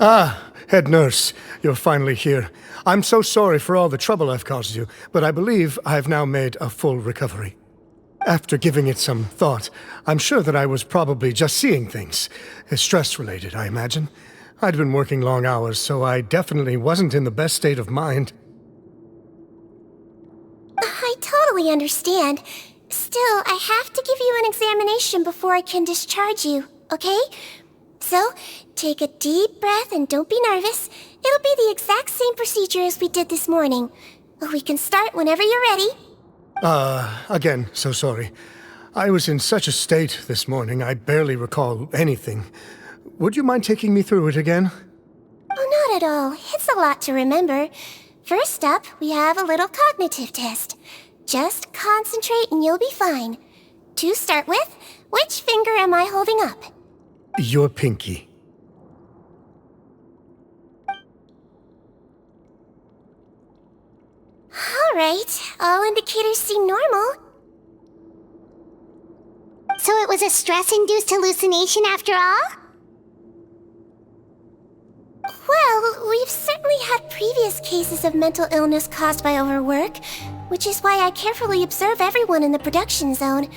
Ah, head nurse, you're finally here. I'm so sorry for all the trouble I've caused you, but I believe I've now made a full recovery. After giving it some thought, I'm sure that I was probably just seeing things. Stress-related, I imagine. I'd been working long hours, so I definitely wasn't in the best state of mind. I totally understand. Still, I have to give you an examination before I can discharge you, okay? So, take a deep breath and don't be nervous. It'll be the exact same procedure as we did this morning. We can start whenever you're ready. Again, so sorry. I was in such a state this morning, I barely recall anything. Would you mind taking me through it again? Oh, not at all. It's a lot to remember. First up, we have a little cognitive test. Just concentrate and you'll be fine. To start with, which finger am I holding up? Your pinky. Alright, all indicators seem normal. So it was a stress-induced hallucination after all? Well, we've certainly had previous cases of mental illness caused by overwork, which is why I carefully observe everyone in the production zone.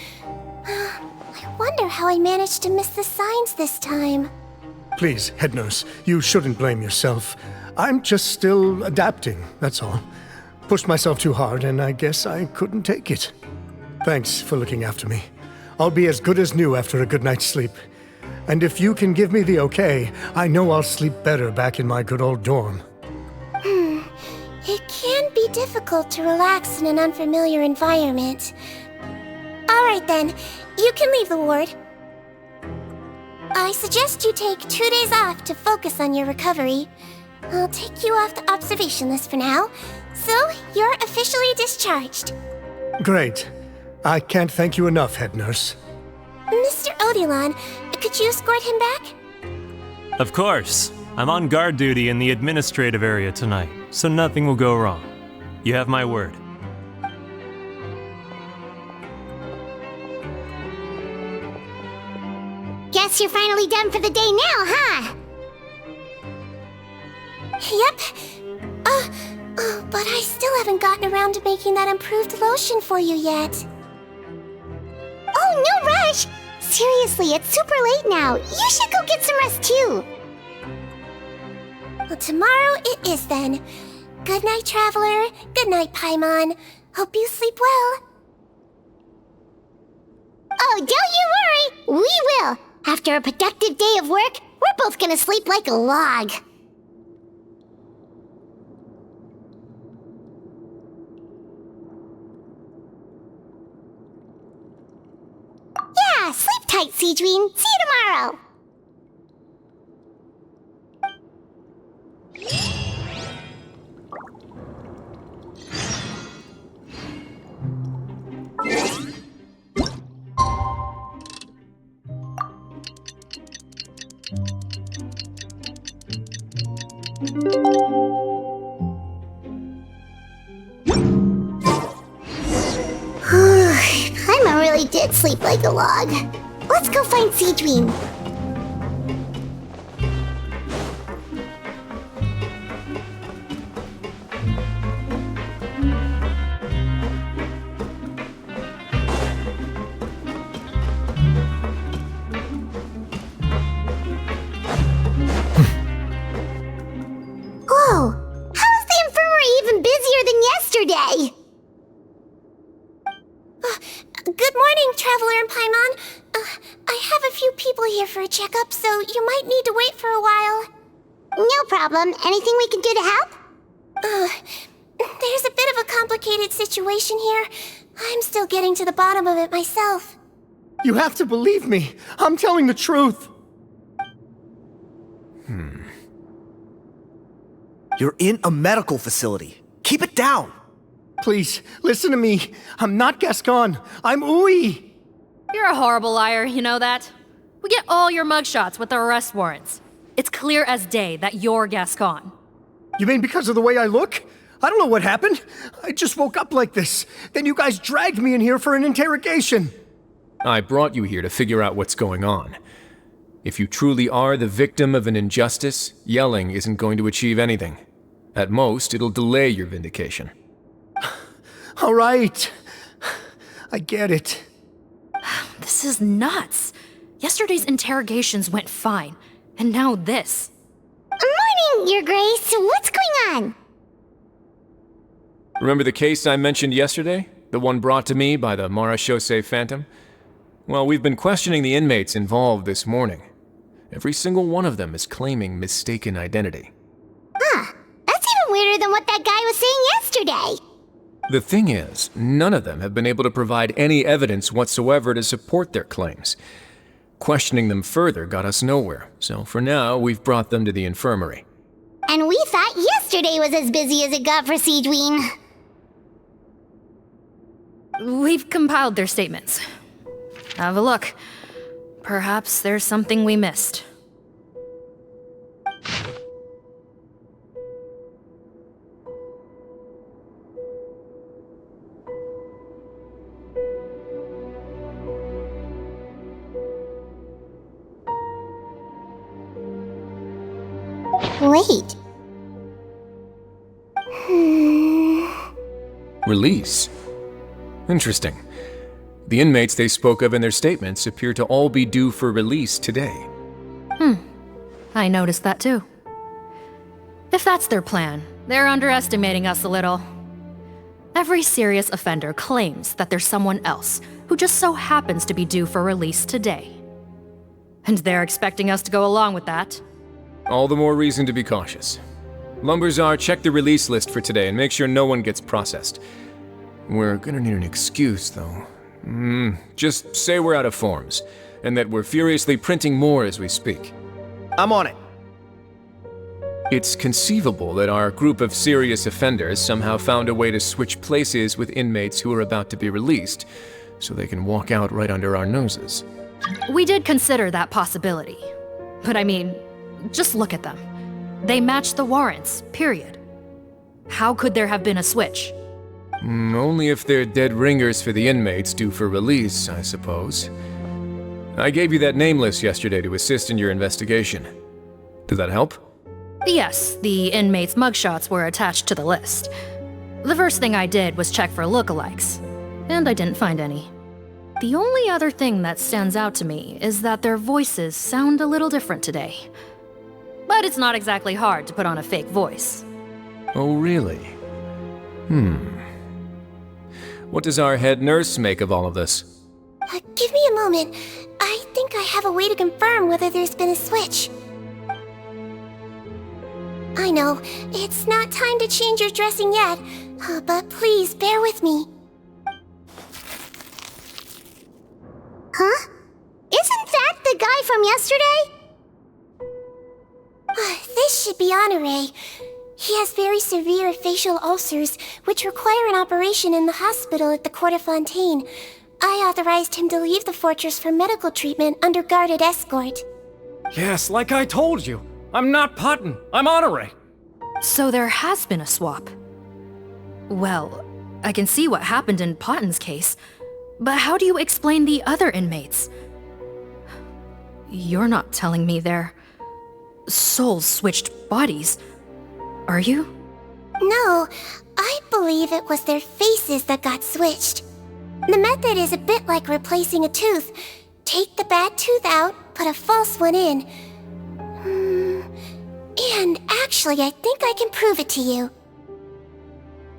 I wonder how I managed to miss the signs this time. Please, head nurse, you shouldn't blame yourself. I'm just still adapting, that's all. Pushed myself too hard, and I guess I couldn't take it. Thanks for looking after me. I'll be as good as new after a good night's sleep. And if you can give me the okay, I know I'll sleep better back in my good old dorm. It can be difficult to relax in an unfamiliar environment. Alright then, you can leave the ward. I suggest you take 2 days off to focus on your recovery. I'll take you off the observation list for now, so you're officially discharged. Great. I can't thank you enough, head nurse. Mr. Odilon, could you escort him back? Of course. I'm on guard duty in the administrative area tonight, so nothing will go wrong. You have my word. Guess you're finally done for the day now, huh? Yep. But I still haven't gotten around to making that improved lotion for you yet. Oh, no rush! Seriously, it's super late now. You should go get some rest too. Well, tomorrow it is then. Good night, Traveler. Good night, Paimon. Hope you sleep well. Oh, don't you worry! We will! After a productive day of work, we're both gonna sleep like a log. Yeah, sleep tight, Sigewinne. See you tomorrow! Paimon really did sleep like a log. Let's go find Sigewinne. Whoa! How is the infirmary even busier than yesterday? Good morning, Traveler and Paimon. I have a few people here for a checkup, so you might need to wait for a while. No problem. Anything we can do to help? There's a bit of a complicated situation here. I'm still getting to the bottom of it myself. You have to believe me. I'm telling the truth. You're in a medical facility. Keep it down. Please, listen to me. I'm not Gascon. I'm Uwe. You're a horrible liar, you know that? We get all your mugshots with the arrest warrants. It's clear as day that you're Gascon. You mean because of the way I look? I don't know what happened. I just woke up like this. Then you guys dragged me in here for an interrogation. I brought you here to figure out what's going on. If you truly are the victim of an injustice, yelling isn't going to achieve anything. At most, it'll delay your vindication. All right. I get it. This is nuts. Yesterday's interrogations went fine, and now this. Morning, Your Grace. What's going on? Remember the case I mentioned yesterday? The one brought to me by the Marechaussee Phantom? Well, we've been questioning the inmates involved this morning. Every single one of them is claiming mistaken identity. Huh. That's even weirder than what that guy was saying yesterday. The thing is, none of them have been able to provide any evidence whatsoever to support their claims. Questioning them further got us nowhere, so for now, we've brought them to the infirmary. And we thought yesterday was as busy as it got for Sigewinne. We've compiled their statements. Have a look. Perhaps there's something we missed. Wait. Release? Interesting. The inmates they spoke of in their statements appear to all be due for release today. I noticed that too. If that's their plan, they're underestimating us a little. Every serious offender claims that there's someone else who just so happens to be due for release today. And they're expecting us to go along with that. All the more reason to be cautious. Lumberzar, check the release list for today and make sure no one gets processed. We're gonna need an excuse, though. Just say we're out of forms, and that we're furiously printing more as we speak. I'm on it. It's conceivable that our group of serious offenders somehow found a way to switch places with inmates who are about to be released, so they can walk out right under our noses. We did consider that possibility. But I mean, just look at them. They match the warrants, period. How could there have been a switch? Only if they're dead ringers for the inmates due for release, I suppose. I gave you that name list yesterday to assist in your investigation. Did that help? Yes, the inmates' mugshots were attached to the list. The first thing I did was check for lookalikes, and I didn't find any. The only other thing that stands out to me is that their voices sound a little different today. But it's not exactly hard to put on a fake voice. Oh, really? What does our head nurse make of all of this? Give me a moment. I think I have a way to confirm whether there's been a switch. I know, it's not time to change your dressing yet, but please bear with me. Huh? Isn't that the guy from yesterday? This should be Honore. He has very severe facial ulcers, which require an operation in the hospital at the Court of Fontaine. I authorized him to leave the fortress for medical treatment under guarded escort. Yes, like I told you. I'm not Putton. I'm Honore. So there has been a swap. Well, I can see what happened in Potton's case, but how do you explain the other inmates? You're not telling me their souls switched bodies, are you? No, I believe it was their faces that got switched. The method is a bit like replacing a tooth. Take the bad tooth out, put a false one in. And actually, I think I can prove it to you.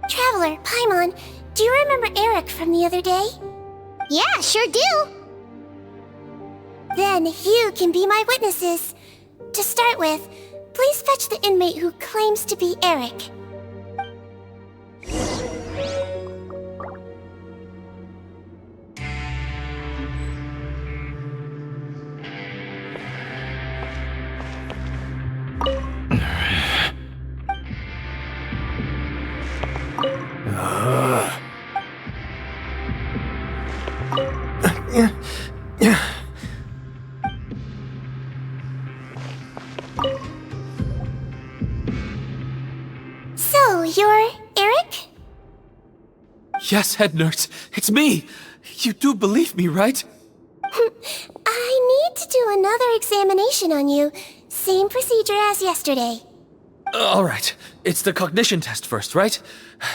Traveler, Paimon, do you remember Eric from the other day? Yeah, sure do. Then you can be my witnesses. To start with, please fetch the inmate who claims to be Eric. So, you're Eric? Yes, head nurse. It's me. You do believe me, right? I need to do another examination on you. Same procedure as yesterday. Alright, it's the cognition test first, right?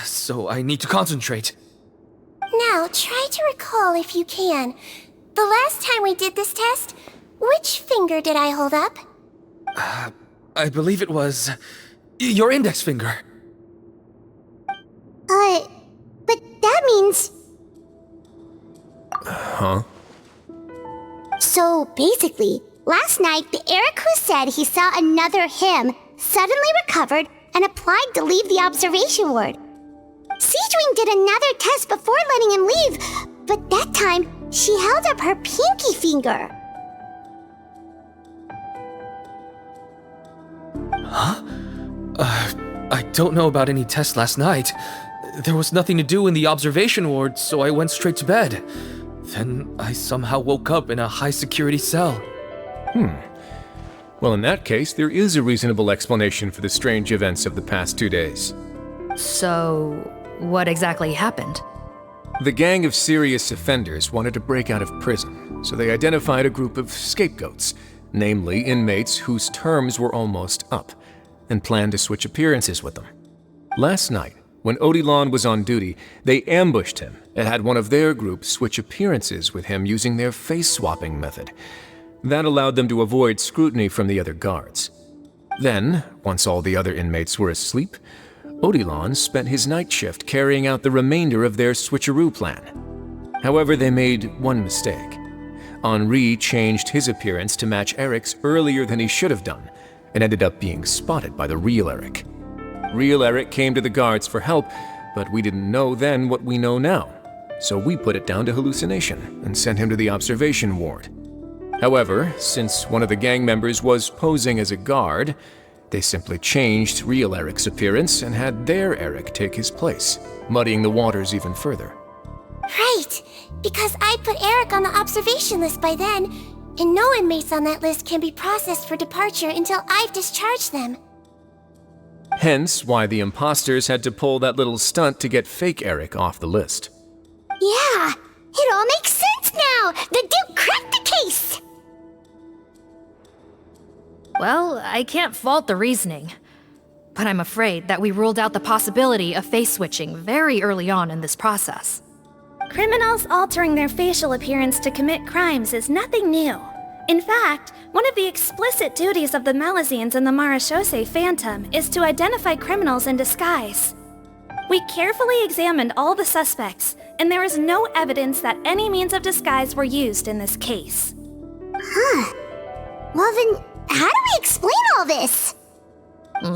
So I need to concentrate. Now, try to recall if you can. The last time we did this test, which finger did I hold up? I believe it was your index finger. But that means... Huh? So basically, last night the Eric who said he saw another him suddenly recovered and applied to leave the observation ward. Sigewinne did another test before letting him leave, but that time she held up her pinky finger. Huh? I don't know about any tests last night. There was nothing to do in the observation ward, so I went straight to bed. Then I somehow woke up in a high-security cell. Well, in that case, there is a reasonable explanation for the strange events of the past 2 days. So, what exactly happened? The gang of serious offenders wanted to break out of prison, so they identified a group of scapegoats, namely inmates whose terms were almost up, and planned to switch appearances with them. Last night, when Odilon was on duty, they ambushed him and had one of their group switch appearances with him using their face-swapping method. That allowed them to avoid scrutiny from the other guards. Then, once all the other inmates were asleep, Odilon spent his night shift carrying out the remainder of their switcheroo plan. However, they made one mistake. Henri changed his appearance to match Eric's earlier than he should have done, and ended up being spotted by the real Eric. Real Eric came to the guards for help, but we didn't know then what we know now, so we put it down to hallucination and sent him to the observation ward. However, since one of the gang members was posing as a guard, they simply changed real Eric's appearance and had their Eric take his place, muddying the waters even further. Right, because I put Eric on the observation list by then, and no inmates on that list can be processed for departure until I've discharged them. Hence why the imposters had to pull that little stunt to get fake Eric off the list. Yeah, it all makes sense now! The Duke cracked the case! Well, I can't fault the reasoning. But I'm afraid that we ruled out the possibility of face switching very early on in this process. Criminals altering their facial appearance to commit crimes is nothing new. In fact, one of the explicit duties of the Melusines in the Marechaussee Phantom is to identify criminals in disguise. We carefully examined all the suspects, and there is no evidence that any means of disguise were used in this case. Huh. Well then, how do we explain all this?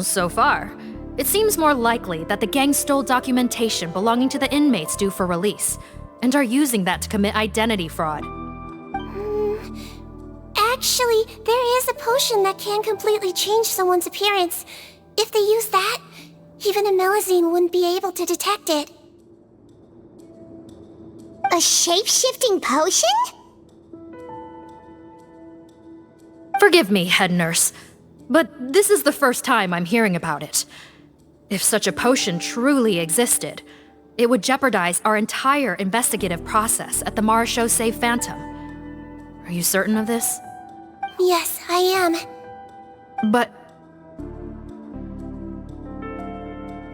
So far, it seems more likely that the gang stole documentation belonging to the inmates due for release, and are using that to commit identity fraud. Actually, there is a potion that can completely change someone's appearance. If they use that, even a Melusine wouldn't be able to detect it. A shape-shifting potion? Forgive me, head nurse, but this is the first time I'm hearing about it. If such a potion truly existed, it would jeopardize our entire investigative process at the Marechaussee Phantom. Are you certain of this? Yes, I am. But...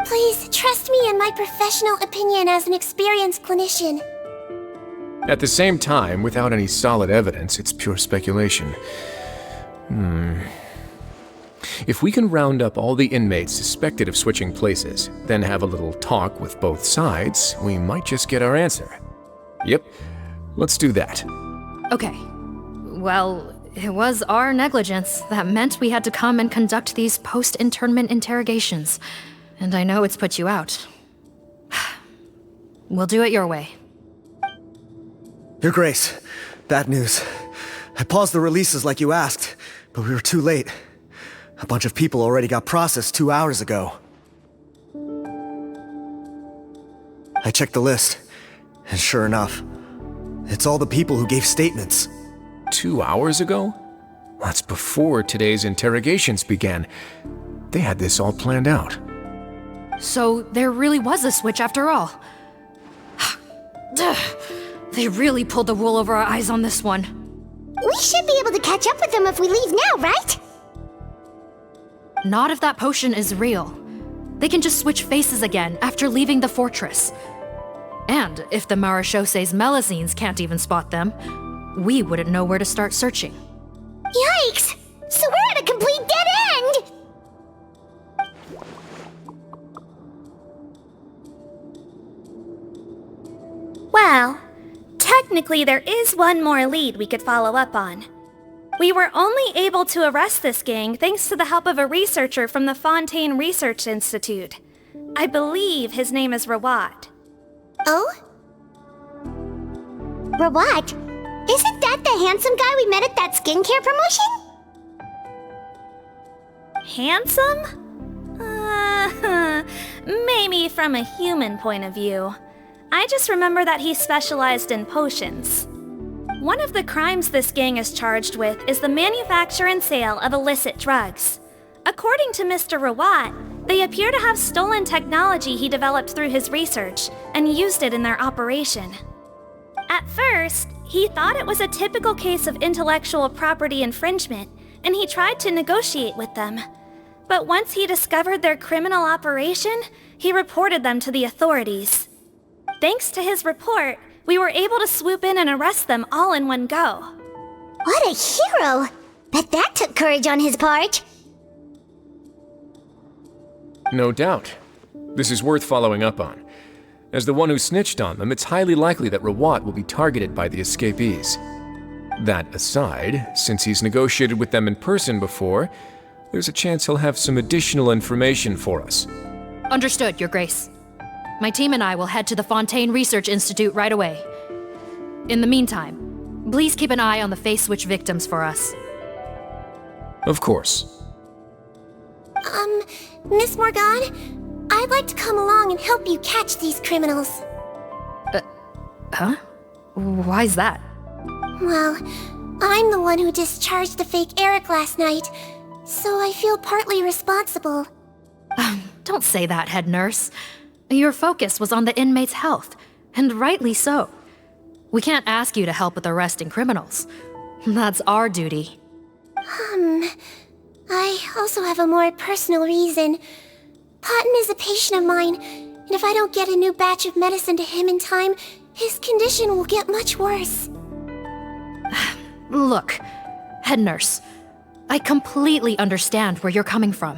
Please, trust me in my professional opinion as an experienced clinician. At the same time, without any solid evidence, it's pure speculation. If we can round up all the inmates suspected of switching places, then have a little talk with both sides, we might just get our answer. Yep, let's do that. Okay. Well, it was our negligence that meant we had to come and conduct these post-internment interrogations. And I know it's put you out. We'll do it your way. Your Grace, bad news. I paused the releases like you asked, but we were too late. A bunch of people already got processed 2 hours ago. I checked the list, and sure enough, it's all the people who gave statements. 2 hours ago? That's before today's interrogations began. They had this all planned out. So there really was a switch after all. They really pulled the wool over our eyes on this one. We should be able to catch up with them if we leave now, right? Not if that potion is real. They can just switch faces again after leaving the fortress. And if the Marishose's Melusines can't even spot them, we wouldn't know where to start searching. Yikes! So we're at a complete dead end! Well, technically there is one more lead we could follow up on. We were only able to arrest this gang thanks to the help of a researcher from the Fontaine Research Institute. I believe his name is Rawat. Oh? Rawat? Isn't that the handsome guy we met at that skincare promotion? Handsome? Maybe from a human point of view. I just remember that he specialized in potions. One of the crimes this gang is charged with is the manufacture and sale of illicit drugs. According to Mr. Rawat, they appear to have stolen technology he developed through his research and used it in their operation. At first, he thought it was a typical case of intellectual property infringement, and he tried to negotiate with them. But once he discovered their criminal operation, he reported them to the authorities. Thanks to his report, we were able to swoop in and arrest them all in one go. What a hero! Bet that took courage on his part. No doubt. This is worth following up on. As the one who snitched on them, it's highly likely that Rawat will be targeted by the escapees. That aside, since he's negotiated with them in person before, there's a chance he'll have some additional information for us. Understood, Your Grace. My team and I will head to the Fontaine Research Institute right away. In the meantime, please keep an eye on the face switch victims for us. Of course. Miss Morgan, I'd like to come along and help you catch these criminals. Huh? Why's that? Well, I'm the one who discharged the fake Eric last night, so I feel partly responsible. Don't say that, head nurse. Your focus was on the inmate's health, and rightly so. We can't ask you to help with arresting criminals. That's our duty. I also have a more personal reason. Potton is a patient of mine, and if I don't get a new batch of medicine to him in time, his condition will get much worse. Look, head nurse, I completely understand where you're coming from.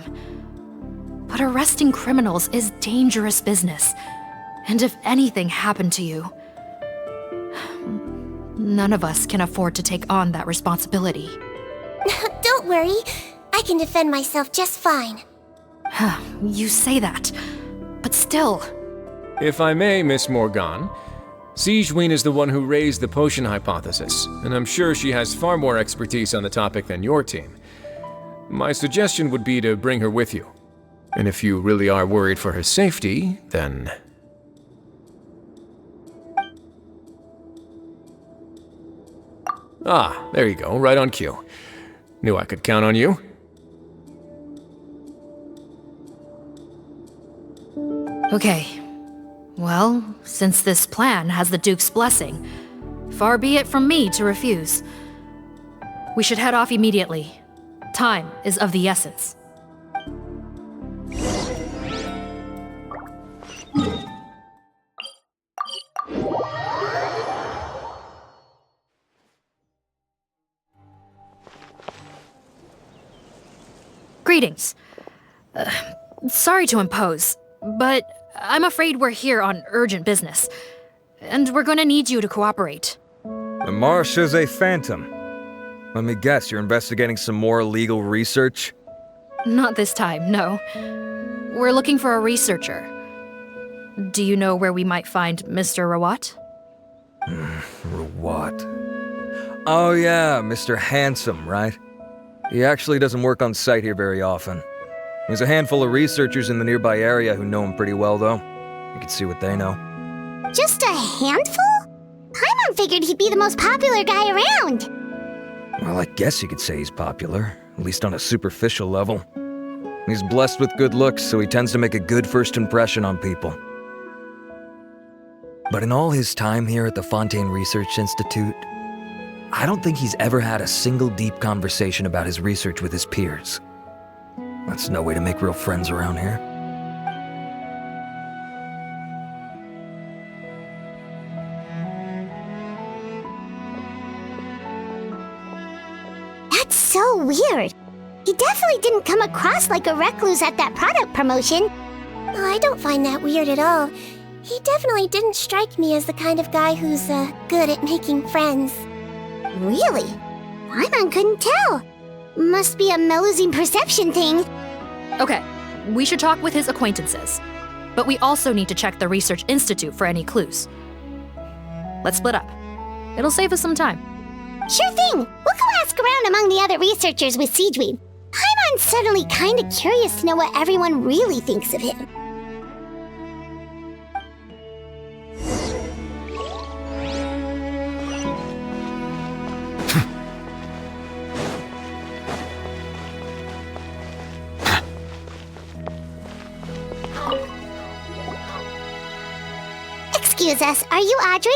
But arresting criminals is dangerous business. And if anything happened to you, none of us can afford to take on that responsibility. Don't worry, I can defend myself just fine. You say that, but still. If I may, Miss Morgan, Sigewinne is the one who raised the potion hypothesis, and I'm sure she has far more expertise on the topic than your team. My suggestion would be to bring her with you. And if you really are worried for her safety, then... Ah, there you go, right on cue. Knew I could count on you. Okay. Well, since this plan has the Duke's blessing, far be it from me to refuse. We should head off immediately. Time is of the essence. Greetings. Sorry to impose, but I'm afraid we're here on urgent business, and we're gonna need you to cooperate. The Marishose Phantom. Let me guess, you're investigating some more illegal research? Not this time, no. We're looking for a researcher. Do you know where we might find Mr. Rawat? Rawat. Oh yeah, Mr. Handsome, right? He actually doesn't work on site here very often. There's a handful of researchers in the nearby area who know him pretty well, though. You can see what they know. Just a handful? Paimon figured he'd be the most popular guy around. Well, I guess you could say he's popular, at least on a superficial level. He's blessed with good looks, so he tends to make a good first impression on people. But in all his time here at the Fontaine Research Institute, I don't think he's ever had a single deep conversation about his research with his peers. That's no way to make real friends around here. That's so weird. He definitely didn't come across like a recluse at that product promotion. Oh, I don't find that weird at all. He definitely didn't strike me as the kind of guy who's, good at making friends. Really? Paimon couldn't tell. Must be a Melusine perception thing. Okay, we should talk with his acquaintances. But we also need to check the Research Institute for any clues. Let's split up. It'll save us some time. Sure thing. We'll go ask around among the other researchers with Sigewinne. Paimon's suddenly kinda curious to know what everyone really thinks of him. Excuse us, are you Audrey?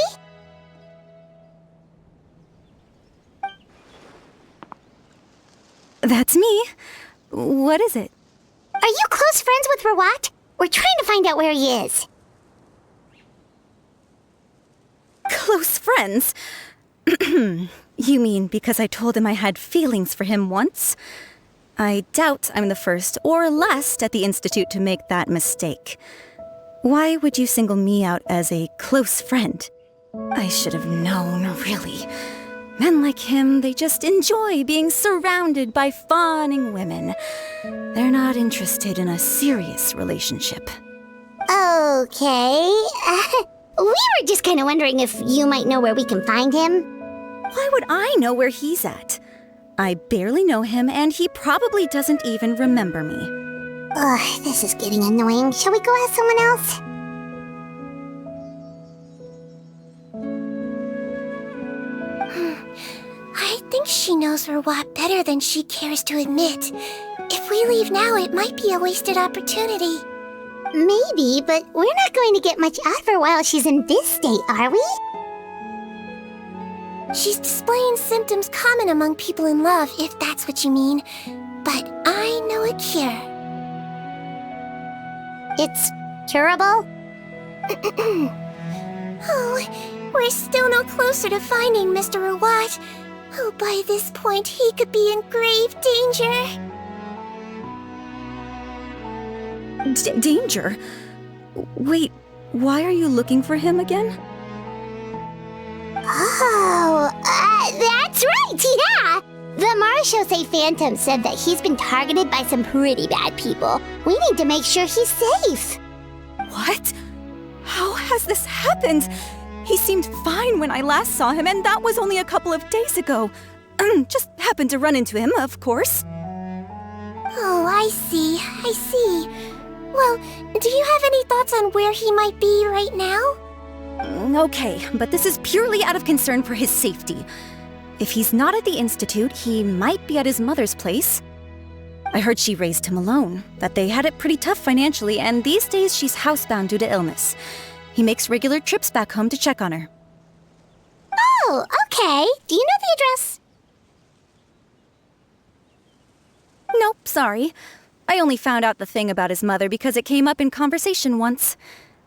That's me. What is it? Are you close friends with Rawat? We're trying to find out where he is. Close friends? You mean because I told him I had feelings for him once? I doubt I'm the first or last at the Institute to make that mistake. Why would you single me out as a close friend? I should have known, really. Men like him, they just enjoy being surrounded by fawning women. They're not interested in a serious relationship. Okay. We were just kind of wondering if you might know where we can find him. Why would I know where he's at? I barely know him, and he probably doesn't even remember me. Ugh, this is getting annoying. Shall we go ask someone else? I think she knows Rawat better than she cares to admit. If we leave now, it might be a wasted opportunity. Maybe, but we're not going to get much out of her while she's in this state, are we? She's displaying symptoms common among people in love, if that's what you mean. But I know a cure. It's curable? Oh, we're still no closer to finding Mr. Rawat. Oh, by this point, he could be in grave danger. Danger? Wait, why are you looking for him again? Oh, that's right, yeah! The Marechaussee Phantom said that he's been targeted by some pretty bad people. We need to make sure he's safe. What? How has this happened? He seemed fine when I last saw him, and that was only a couple of days ago. Just happened to run into him, of course. Oh, I see. Well, do you have any thoughts on where he might be right now? Okay, but this is purely out of concern for his safety. If he's not at the Institute, he might be at his mother's place. I heard she raised him alone, that they had it pretty tough financially, and these days she's housebound due to illness. He makes regular trips back home to check on her. Oh, okay. Do you know the address? Nope, sorry. I only found out the thing about his mother because it came up in conversation once.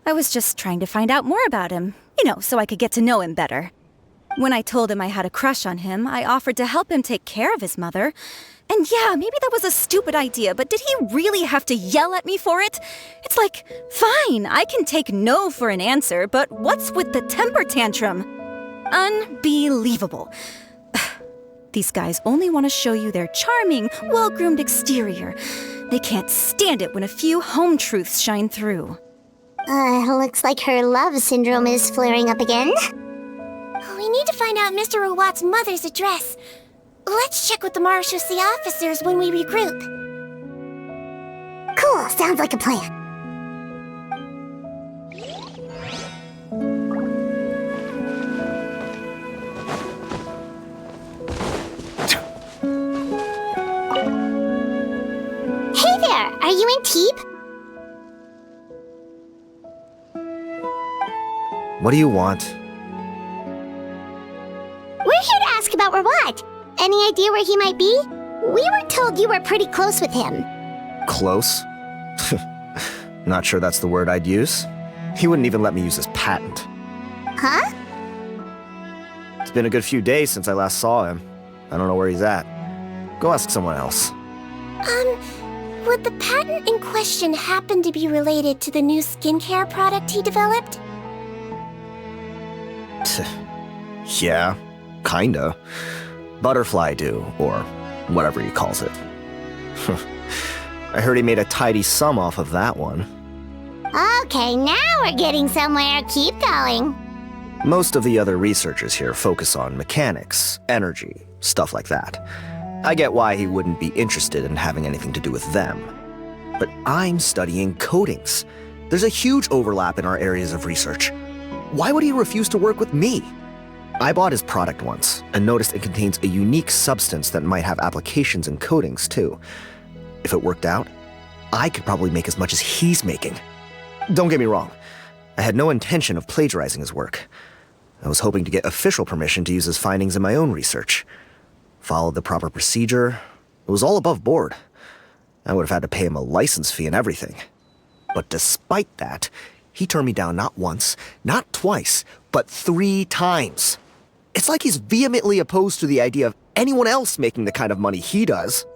I was just trying to find out more about him, so I could get to know him better. When I told him I had a crush on him, I offered to help him take care of his mother. And yeah, maybe that was a stupid idea, but did he really have to yell at me for it? It's like, fine, I can take no for an answer, but what's with the temper tantrum? Unbelievable. These guys only want to show you their charming, well-groomed exterior. They can't stand it when a few home truths shine through. Looks like her love syndrome is flaring up again. We need to find out Mr. Rawat's mother's address. Let's check with the Marechaussee officers when we regroup. Cool, sounds like a plan. Hey there, are you Antibes? What do you want? We're here to ask about Any idea where he might be? We were told you were pretty close with him. Close? Not sure that's the word I'd use. He wouldn't even let me use his patent. Huh? It's been a good few days since I last saw him. I don't know where he's at. Go ask someone else. Would the patent in question happen to be related to the new skincare product he developed? Yeah, kinda. Butterfly dew, or whatever he calls it. I heard he made a tidy sum off of that one. Okay, now we're getting somewhere. Keep going. Most of the other researchers here focus on mechanics, energy, stuff like that. I get why he wouldn't be interested in having anything to do with them. But I'm studying coatings. There's a huge overlap in our areas of research. Why would he refuse to work with me? I bought his product once and noticed it contains a unique substance that might have applications in coatings too. If it worked out, I could probably make as much as he's making. Don't get me wrong, I had no intention of plagiarizing his work. I was hoping to get official permission to use his findings in my own research. Followed the proper procedure. It was all above board. I would have had to pay him a license fee and everything. But despite that, he turned me down not once, not twice, but 3 times. It's like he's vehemently opposed to the idea of anyone else making the kind of money he does.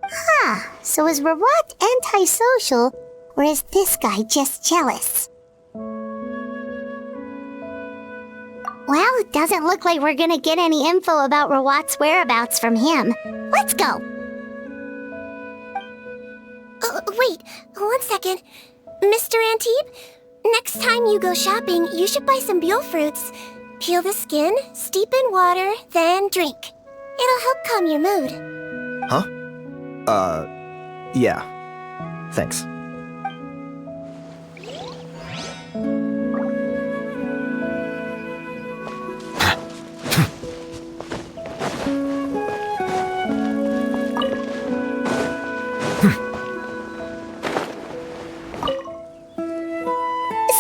Huh, so is Rawat antisocial, or is this guy just jealous? Well, it doesn't look like we're gonna get any info about Rawat's whereabouts from him. Let's go! Wait, 1 second. Mr. Antibes, next time you go shopping, you should buy some Buell fruits. Peel the skin, steep in water, then drink. It'll help calm your mood. Huh? Yeah. Thanks.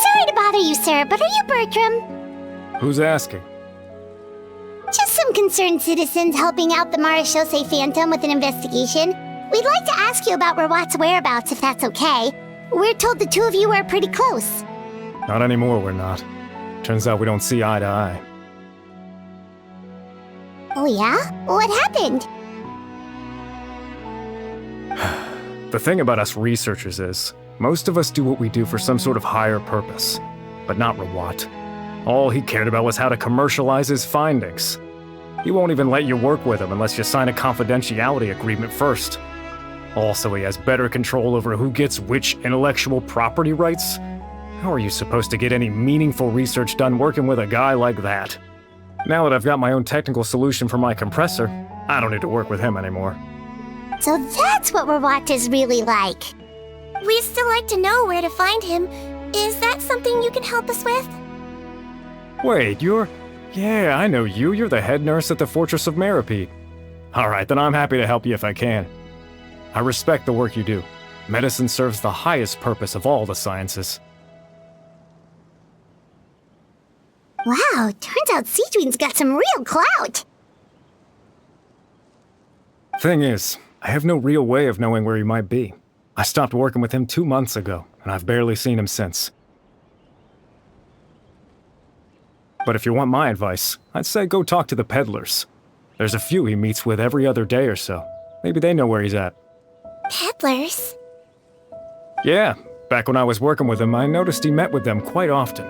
Sorry to bother you, sir, but are you Bertram? Who's asking? Just some concerned citizens helping out the Marechaussee Phantom with an investigation. We'd like to ask you about Rawat's whereabouts, if that's okay. We're told the two of you are pretty close. Not anymore, we're not. Turns out we don't see eye to eye. Oh yeah? What happened? The thing about us researchers is, most of us do what we do for some sort of higher purpose. But not Rawat. All he cared about was how to commercialize his findings. He won't even let you work with him unless you sign a confidentiality agreement first. Also, he has better control over who gets which intellectual property rights. How are you supposed to get any meaningful research done working with a guy like that? Now that I've got my own technical solution for my compressor, I don't need to work with him anymore. So that's what Rawat is really like. We'd still like to know where to find him. Is that something you can help us with? Wait, you're... Yeah, I know you. You're the head nurse at the Fortress of Meropide. Alright, then I'm happy to help you if I can. I respect the work you do. Medicine serves the highest purpose of all the sciences. Wow, turns out Sigewinne's got some real clout. Thing is, I have no real way of knowing where he might be. I stopped working with him 2 months ago, and I've barely seen him since. But if you want my advice, I'd say go talk to the peddlers. There's a few he meets with every other day or so. Maybe they know where he's at. Peddlers? Yeah, back when I was working with him, I noticed he met with them quite often.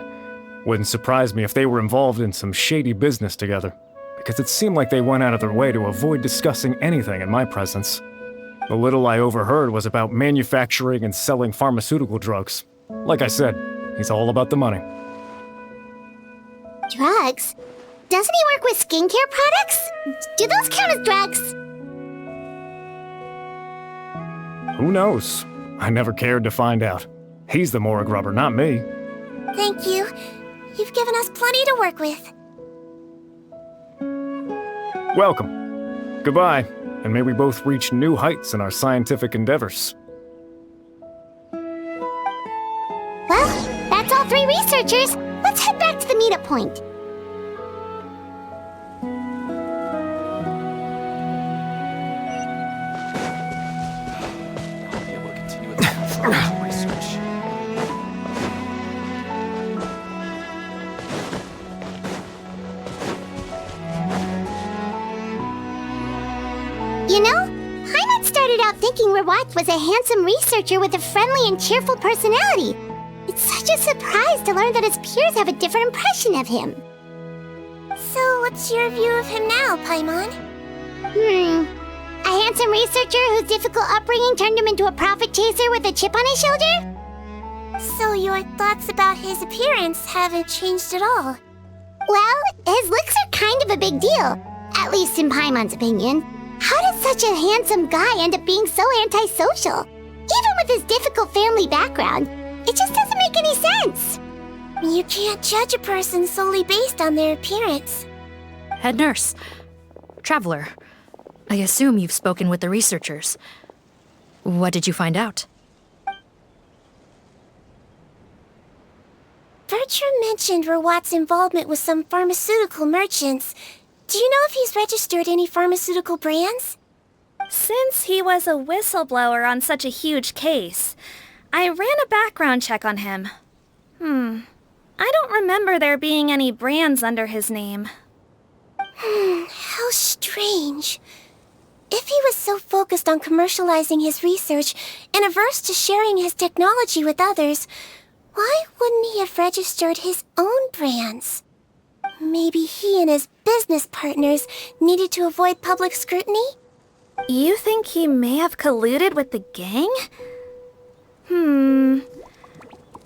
Wouldn't surprise me if they were involved in some shady business together, because it seemed like they went out of their way to avoid discussing anything in my presence. The little I overheard was about manufacturing and selling pharmaceutical drugs. Like I said, he's all about the money. Drugs? Doesn't he work with skincare products? Do those count as drugs? Who knows? I never cared to find out. He's the Morag rubber, not me. Thank you. You've given us plenty to work with. Welcome. Goodbye, and may we both reach new heights in our scientific endeavors. Well, that's all 3 researchers. Let's head back to the meetup point. Research. You know, Paimon started out thinking Rawat was a handsome researcher with a friendly and cheerful personality. It's such a surprise to learn that his peers have a different impression of him. So, what's your view of him now, Paimon? A handsome researcher whose difficult upbringing turned him into a profit chaser with a chip on his shoulder? So your thoughts about his appearance haven't changed at all? Well, his looks are kind of a big deal, at least in Paimon's opinion. How does such a handsome guy end up being so antisocial? Even with his difficult family background, it just doesn't make any sense. You can't judge a person solely based on their appearance. Head nurse. Traveler. I assume you've spoken with the researchers. What did you find out? Bertram mentioned Rawat's involvement with some pharmaceutical merchants. Do you know if he's registered any pharmaceutical brands? Since he was a whistleblower on such a huge case, I ran a background check on him. I don't remember there being any brands under his name. How strange. If he was so focused on commercializing his research and averse to sharing his technology with others, why wouldn't he have registered his own brands? Maybe he and his business partners needed to avoid public scrutiny? You think he may have colluded with the gang?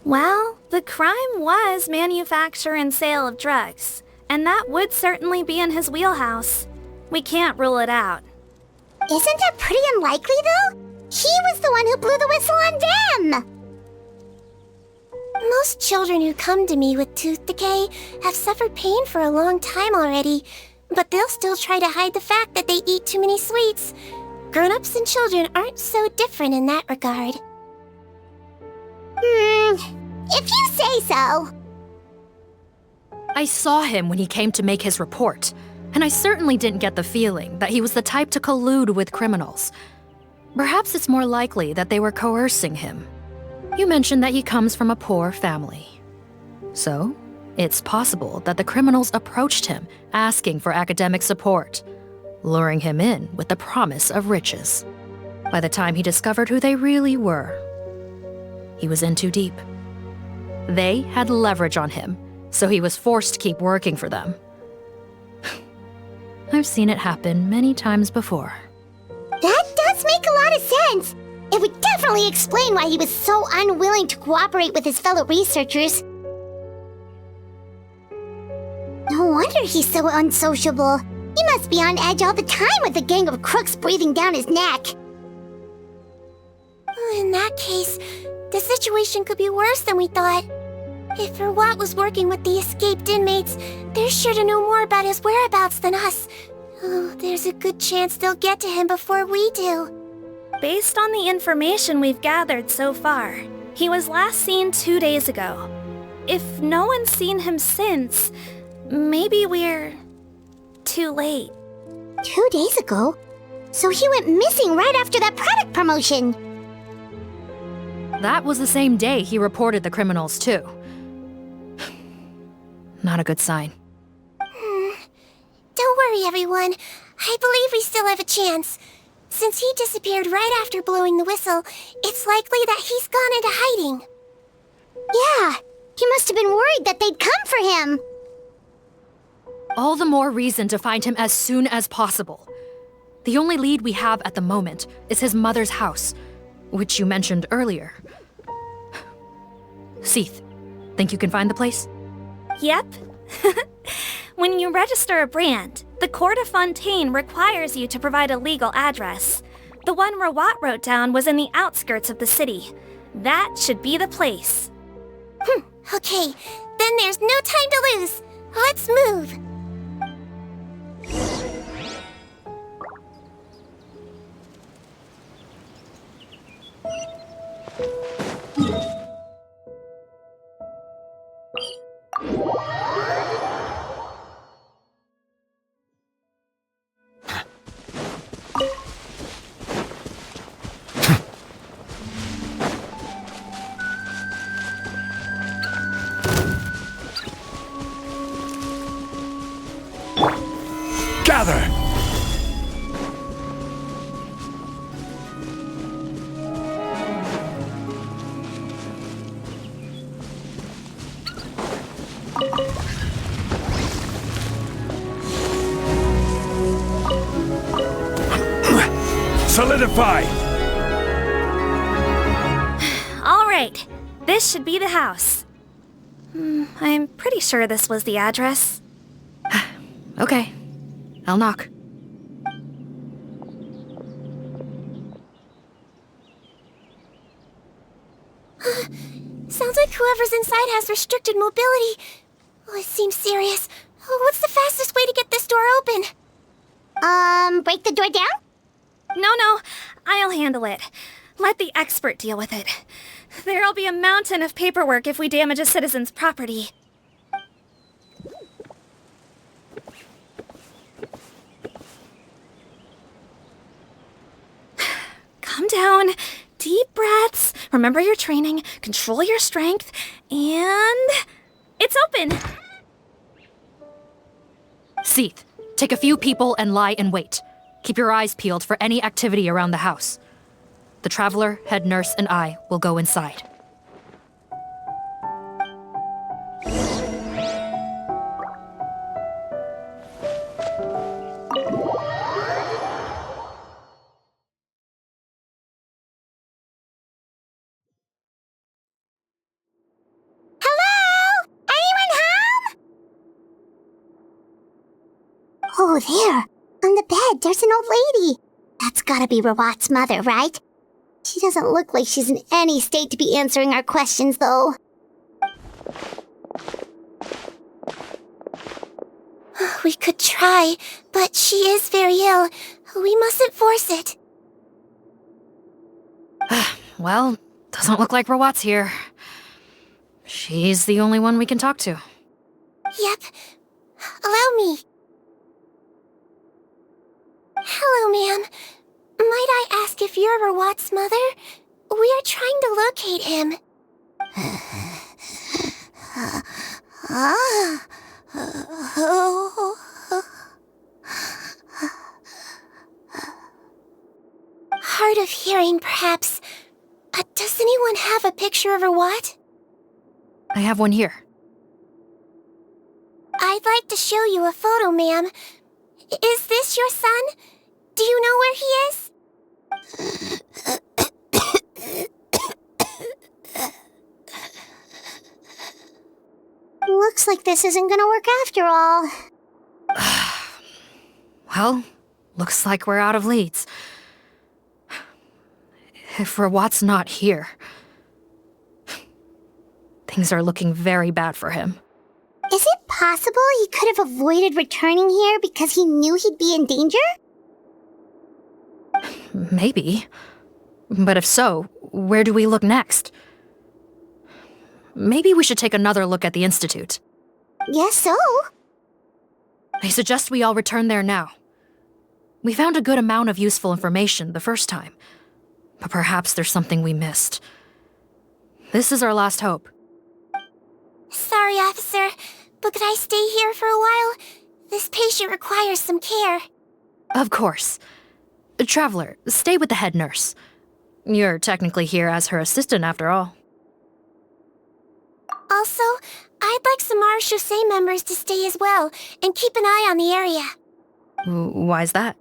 Well, the crime was manufacture and sale of drugs, and that would certainly be in his wheelhouse. We can't rule it out. Isn't that pretty unlikely, though? He was the one who blew the whistle on them! Most children who come to me with tooth decay have suffered pain for a long time already, but they'll still try to hide the fact that they eat too many sweets. Grown-ups and children aren't so different in that regard. If you say so. I saw him when he came to make his report, and I certainly didn't get the feeling that he was the type to collude with criminals. Perhaps it's more likely that they were coercing him. You mentioned that he comes from a poor family. So, it's possible that the criminals approached him asking for academic support, luring him in with the promise of riches. By the time he discovered who they really were, he was in too deep. They had leverage on him, so he was forced to keep working for them. I've seen it happen many times before. That does make a lot of sense. It would definitely explain why he was so unwilling to cooperate with his fellow researchers. No wonder he's so unsociable. He must be on edge all the time with a gang of crooks breathing down his neck. In that case, the situation could be worse than we thought. If Rawat was working with the escaped inmates, they're sure to know more about his whereabouts than us. Oh, there's a good chance they'll get to him before we do. Based on the information we've gathered so far, he was last seen 2 days ago. If no one's seen him since, maybe we're too late. 2 days ago? So he went missing right after that product promotion. That was the same day he reported the criminals, too. Not a good sign. Don't worry, everyone. I believe we still have a chance. Since he disappeared right after blowing the whistle, it's likely that he's gone into hiding. Yeah, he must have been worried that they'd come for him. All the more reason to find him as soon as possible. The only lead we have at the moment is his mother's house, which you mentioned earlier. Seath, think you can find the place? Yep. When you register a brand, the Court of Fontaine requires you to provide a legal address. The one Rawat wrote down was in the outskirts of the city. That should be the place. Okay, then there's no time to lose. Let's move. gather! Solidify! All right, this should be the house. I'm pretty sure this was the address. Okay, I'll knock. Sounds like whoever's inside has restricted mobility. Oh, it seems serious. Oh, what's the fastest way to get this door open? Break the door down? No, I'll handle it. Let the expert deal with it. There'll be a mountain of paperwork if we damage a citizen's property. Calm down. Deep breaths. Remember your training. Control your strength. And... it's open! Seath, take a few people and lie in wait. Keep your eyes peeled for any activity around the house. The Traveler, head nurse, and I will go inside. Oh, there. On the bed, there's an old lady. That's gotta be Rawat's mother, right? She doesn't look like she's in any state to be answering our questions, though. We could try, but she is very ill. We mustn't force it. Well, doesn't look like Rawat's here. She's the only one we can talk to. Yep. Allow me. Hello, ma'am. Might I ask if you're Rawat's mother? We are trying to locate him. Hard of hearing, perhaps. Does anyone have a picture of Rawat? I have one here. I'd like to show you a photo, ma'am. Is this your son? Do you know where he is? Looks like this isn't gonna work after all. Well, looks like we're out of leads. If Rawat's not here, things are looking very bad for him. Is it possible he could have avoided returning here because he knew he'd be in danger? Maybe. But if so, where do we look next? Maybe we should take another look at the Institute. Guess so. I suggest we all return there now. We found a good amount of useful information the first time, but perhaps there's something we missed. This is our last hope. Sorry, officer, but could I stay here for a while? This patient requires some care. Of course. Traveler, stay with the head nurse. You're technically here as her assistant after all. Also, I'd like some Marechaussee members to stay as well, and keep an eye on the area. Why's that?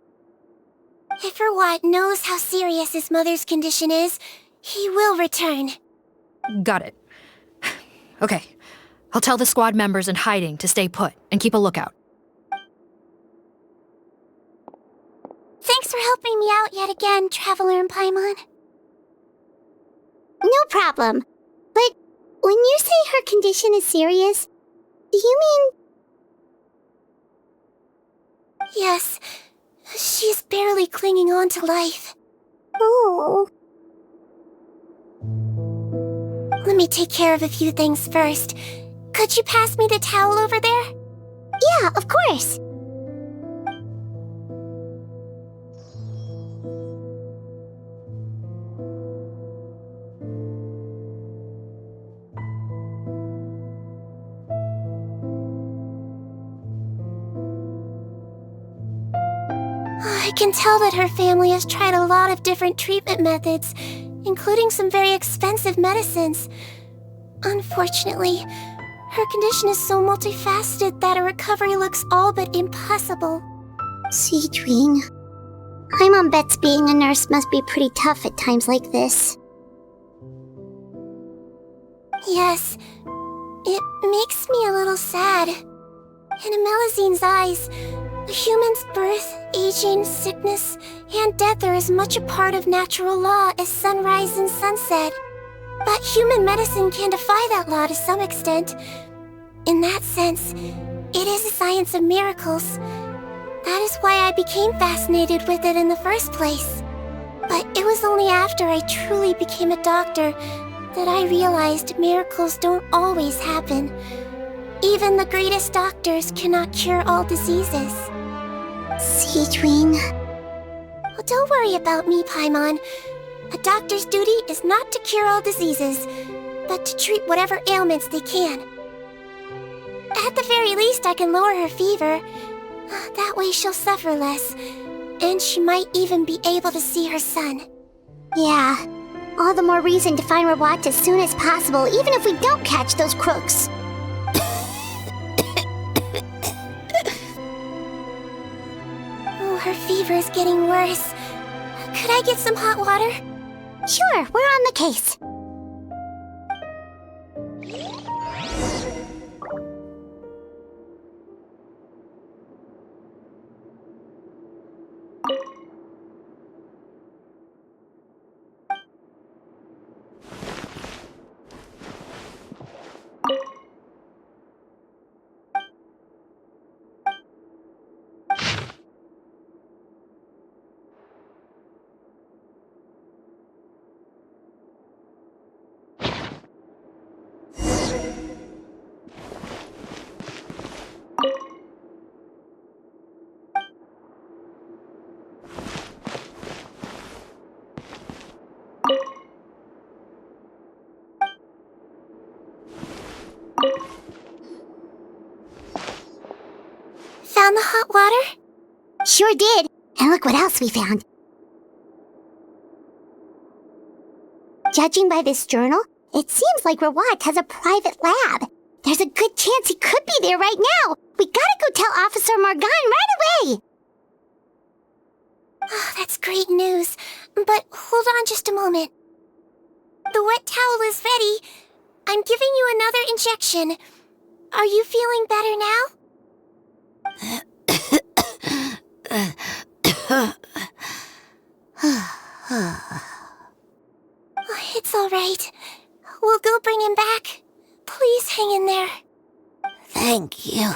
If Rawat knows how serious his mother's condition is, he will return. Got it. Okay. I'll tell the squad members in hiding to stay put and keep a lookout. Thanks for helping me out yet again, Traveler and Paimon. No problem. But when you say her condition is serious, do you mean... Yes. She's barely clinging on to life. Oh. Let me take care of a few things first. Could you pass me the towel over there? Yeah, of course. can tell that her family has tried a lot of different treatment methods, including some very expensive medicines. Unfortunately, her condition is so multifaceted that a recovery looks all but impossible. Sigewinne. My mom bets being a nurse must be pretty tough at times like this. Yes, it makes me a little sad. In a Melusine's eyes, a human's birth, aging, sickness, and death are as much a part of natural law as sunrise and sunset. But human medicine can defy that law to some extent. In that sense, it is a science of miracles. That is why I became fascinated with it in the first place. But it was only after I truly became a doctor that I realized miracles don't always happen. Even the greatest doctors cannot cure all diseases. Sigewinne. Well, don't worry about me, Paimon. A doctor's duty is not to cure all diseases, but to treat whatever ailments they can. At the very least, I can lower her fever. That way she'll suffer less, and she might even be able to see her son. Yeah, all the more reason to find Rawat as soon as possible, even if we don't catch those crooks. Oh, her fever is getting worse. Could I get some hot water? Sure, we're on the case. Found the hot water? Sure did. And look what else we found. Judging by this journal, it seems like Rawat has a private lab. There's a good chance he could be there right now. We gotta go tell Officer Morgan right away. Oh, that's great news. But hold on just a moment. The wet towel is ready. I'm giving you another injection. Are you feeling better now? It's all right. We'll go bring him back. Please hang in there. Thank you.